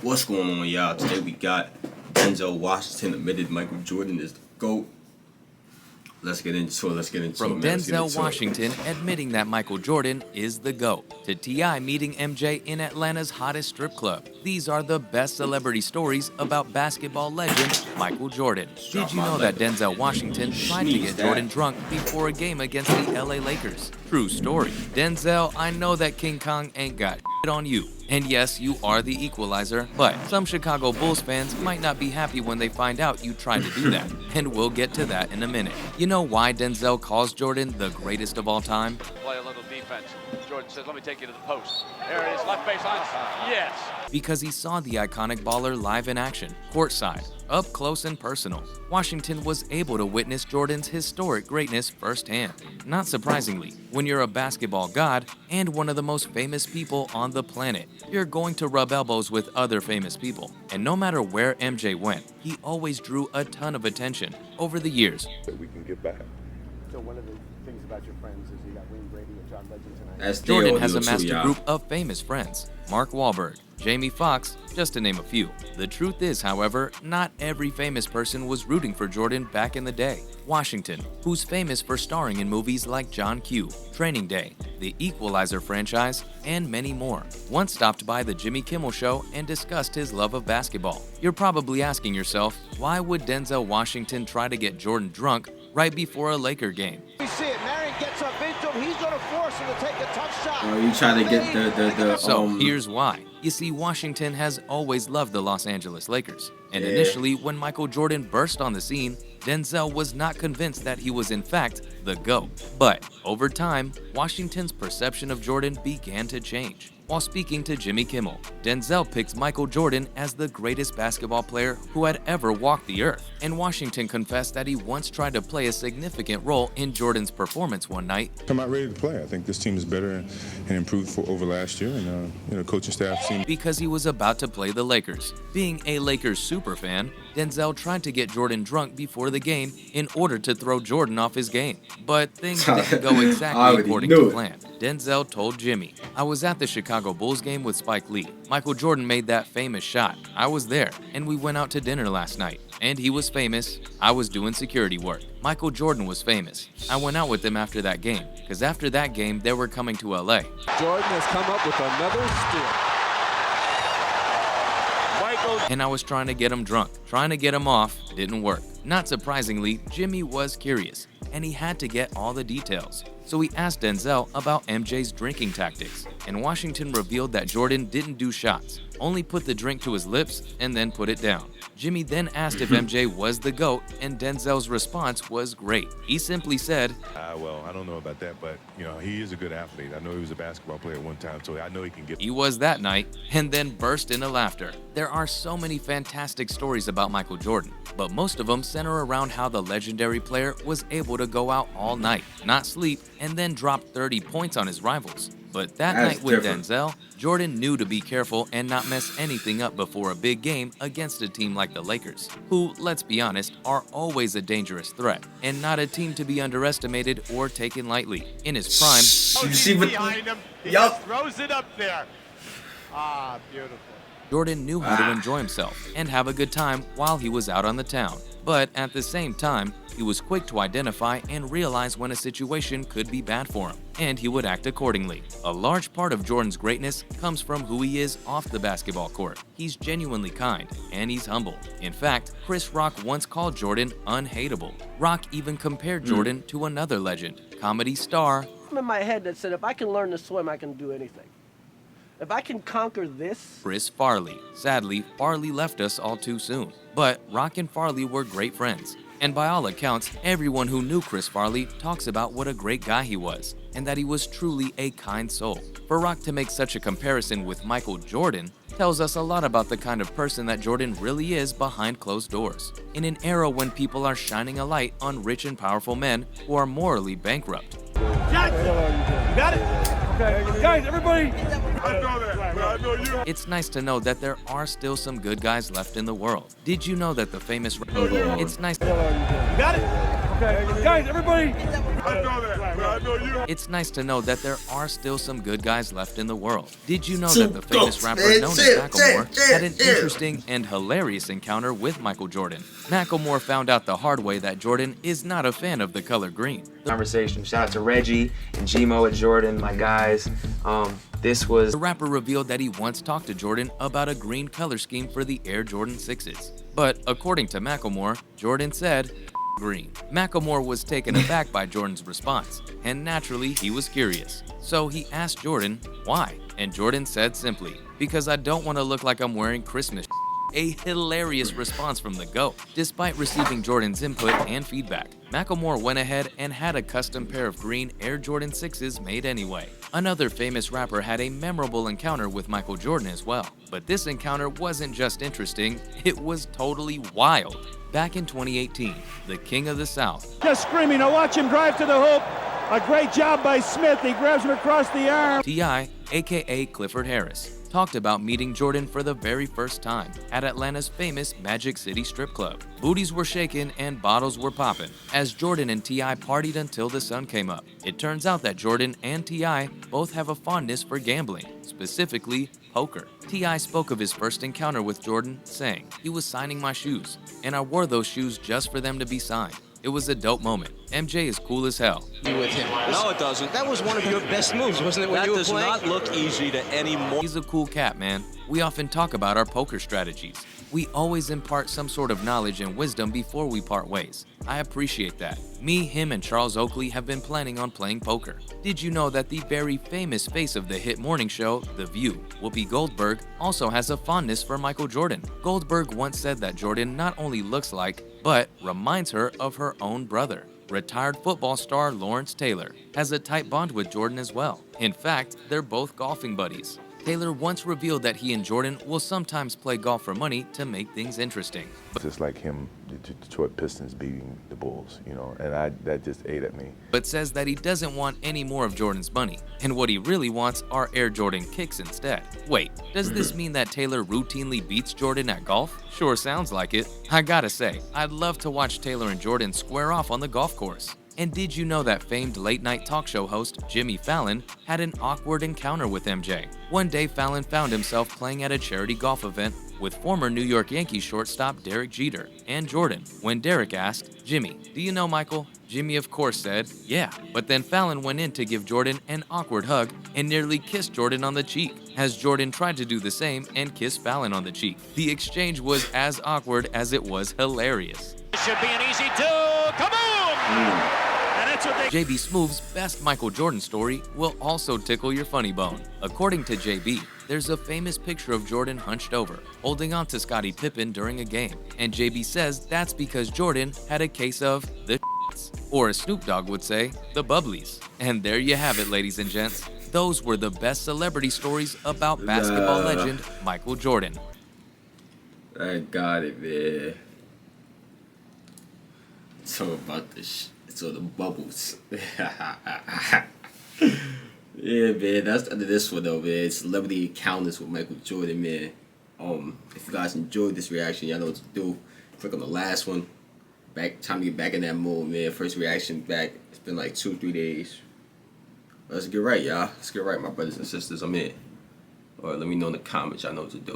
What's going on, y'all? Today we got Denzel Washington admitted Michael Jordan is the GOAT. Let's get into it. From Denzel Washington admitting that Michael Jordan is the GOAT to T.I. meeting MJ in Atlanta's hottest strip club. These are the best celebrity stories about basketball legend Michael Jordan. Did you know that Denzel Washington tried to get Jordan drunk before a game against the LA Lakers? True story. Denzel, I know that King Kong ain't got shit on you. And yes, you are the equalizer, but some Chicago Bulls fans might not be happy when they find out you tried to do that, and we'll get to that in a minute. You know why Denzel calls Jordan the greatest of all time? Play a little defense. Jordan says, let me take you to the post. There it is, left baseline. Yes. Because he saw the iconic baller live in action, courtside, up close and personal. Washington was able to witness Jordan's historic greatness firsthand. Not surprisingly, when you're a basketball god and one of the most famous people on the planet, you're going to rub elbows with other famous people. And no matter where MJ went, he always drew a ton of attention over the years. We can get back. So one of the things about your friends is you got Wayne Brady and John Legend tonight. Jordan has amassed a group of famous friends. Mark Wahlberg, Jamie Foxx, just to name a few. The truth is, however, not every famous person was rooting for Jordan back in the day. Washington, who's famous for starring in movies like John Q, Training Day, the Equalizer franchise, and many more, once stopped by the Jimmy Kimmel Show and discussed his love of basketball. You're probably asking yourself, why would Denzel Washington try to get Jordan drunk right before a Laker game? We see it. Marion gets up into him. He's going to force him to take a tough shot. You try to get So here's why. You see, Washington has always loved the Los Angeles Lakers. And initially, when Michael Jordan burst on the scene, Denzel was not convinced that he was in fact the GOAT. But over time, Washington's perception of Jordan began to change. While speaking to Jimmy Kimmel, Denzel picks Michael Jordan as the greatest basketball player who had ever walked the earth. And Washington confessed that he once tried to play a significant role in Jordan's performance one night. Come out ready to play. I think this team is better and improved over last year, and coaching staff seemed because he was about to play the Lakers. Being a Lakers superfan, Denzel tried to get Jordan drunk before the game in order to throw Jordan off his game. But things didn't go exactly according to plan. Denzel told Jimmy, I was at the Chicago Bulls game with Spike Lee. Michael Jordan made that famous shot. I was there, and we went out to dinner last night. And he was famous. I was doing security work. Michael Jordan was famous. I went out with them after that game, because after that game, they were coming to LA. Jordan has come up with another steal. And I was trying to get him drunk. Trying to get him off didn't work. Not surprisingly, Jimmy was curious, and he had to get all the details. So he asked Denzel about MJ's drinking tactics, and Washington revealed that Jordan didn't do shots, only put the drink to his lips and then put it down. Jimmy then asked if MJ was the GOAT, and Denzel's response was great. He simply said, well, I don't know about that, but he is a good athlete. I know he was a basketball player at one time, so I know he can get. He was that night, and then burst into laughter. There are so many fantastic stories about Michael Jordan, but most of them center around how the legendary player was able to go out all night, not sleep, and then drop 30 points on his rivals. But that night with Denzel, Jordan knew to be careful and not mess anything up before a big game against a team like the Lakers, who, let's be honest, are always a dangerous threat, and not a team to be underestimated or taken lightly. In his prime, you see what behind him. He just throws it up there. Ah, beautiful. Jordan knew how to enjoy himself and have a good time while he was out on the town. But at the same time, he was quick to identify and realize when a situation could be bad for him, and he would act accordingly. A large part of Jordan's greatness comes from who he is off the basketball court. He's genuinely kind, and he's humble. In fact, Chris Rock once called Jordan unhateable. Rock even compared Jordan to another legend, comedy star. I'm in my head that said, if I can learn to swim, I can do anything. If I can conquer this. Chris Farley. Sadly, Farley left us all too soon. But Rock and Farley were great friends. And by all accounts, everyone who knew Chris Farley talks about what a great guy he was, and that he was truly a kind soul. For Rock to make such a comparison with Michael Jordan tells us a lot about the kind of person that Jordan really is behind closed doors. In an era when people are shining a light on rich and powerful men who are morally bankrupt. Jackson, you got it? Okay, guys, everybody. I know that, but I know you. It's nice to know that there are still some good guys left in the world. Did you know that the famous... It's nice... You got it? Okay, guys, everybody. It's nice to know that there are still some good guys left in the world. Did you know Two that the famous goats, rapper man. known as Chill, Macklemore chill, had an chill. interesting and hilarious encounter with Michael Jordan? Macklemore found out the hard way that Jordan is not a fan of the color green. Conversation. Shout out to Reggie and Gmo and Jordan, my guys. This was The rapper revealed that he once talked to Jordan about a green color scheme for the Air Jordan 6s. But according to Macklemore, Jordan said, green. Macklemore was taken aback by Jordan's response, and naturally he was curious. So he asked Jordan, why? And Jordan said simply, because I don't want to look like I'm wearing Christmas. A hilarious response from the GOAT. Despite receiving Jordan's input and feedback, Macklemore went ahead and had a custom pair of green Air Jordan 6s made anyway. Another famous rapper had a memorable encounter with Michael Jordan as well. But this encounter wasn't just interesting, it was totally wild. Back in 2018, the King of the South, Just screaming. Now watch him drive to the hoop. A great job by Smith. He grabs him across the arm. T.I., aka Clifford Harris, talked about meeting Jordan for the very first time at Atlanta's famous Magic City strip club. Booties were shaking and bottles were popping as Jordan and T.I. partied until the sun came up. It turns out that Jordan and T.I. both have a fondness for gambling, specifically poker. T.I. spoke of his first encounter with Jordan, saying, "He was signing my shoes, and I wore those shoes just for them to be signed. It was a dope moment. MJ is cool as hell." With him. No, it doesn't. That was one of your best moves, wasn't it, when That you were does playing? not look easy to any more. He's a cool cat, man. We often talk about our poker strategies. We always impart some sort of knowledge and wisdom before we part ways. I appreciate that. Me, him, and Charles Oakley have been planning on playing poker. Did you know that the very famous face of the hit morning show, The View, Whoopi Goldberg, also has a fondness for Michael Jordan? Goldberg once said that Jordan not only looks like, but reminds her of her own brother. Retired football star Lawrence Taylor has a tight bond with Jordan as well. In fact, they're both golfing buddies. Taylor once revealed that he and Jordan will sometimes play golf for money to make things interesting. It's just like him, the Detroit Pistons beating the Bulls, you know, and that just ate at me. But says that he doesn't want any more of Jordan's money, and what he really wants are Air Jordan kicks instead. Wait, does this mean that Taylor routinely beats Jordan at golf? Sure sounds like it. I gotta say, I'd love to watch Taylor and Jordan square off on the golf course. And did you know that famed late-night talk show host Jimmy Fallon had an awkward encounter with MJ? One day, Fallon found himself playing at a charity golf event with former New York Yankees shortstop Derek Jeter and Jordan. When Derek asked, "Jimmy, do you know Michael?" Jimmy, of course, said, "Yeah." But then Fallon went in to give Jordan an awkward hug and nearly kissed Jordan on the cheek, as Jordan tried to do the same and kiss Fallon on the cheek. The exchange was as awkward as it was hilarious. Should be an easy two. Kaboom! And that's what they JB Smooth's best Michael Jordan story will also tickle your funny bone. According to JB, there's a famous picture of Jordan hunched over, holding on to Scottie Pippen during a game. And JB says that's because Jordan had a case of the shits, or as Snoop Dogg would say, the bubblies. And there you have it, ladies and gents. Those were the best celebrity stories about basketball legend Michael Jordan. I got it, man. It's all about it's all the bubbles. Yeah, man. That's the end of this one, though, man. Celebrity encounters with Michael Jordan, man. If you guys enjoyed this reaction, y'all know what to do. Click on the last one. Time to get back in that mode, man. First reaction back. It's been like 2-3 days. Let's get right, y'all. Let's get right, my brothers and sisters. I'm in. Or let me know in the comments. Y'all know what to do.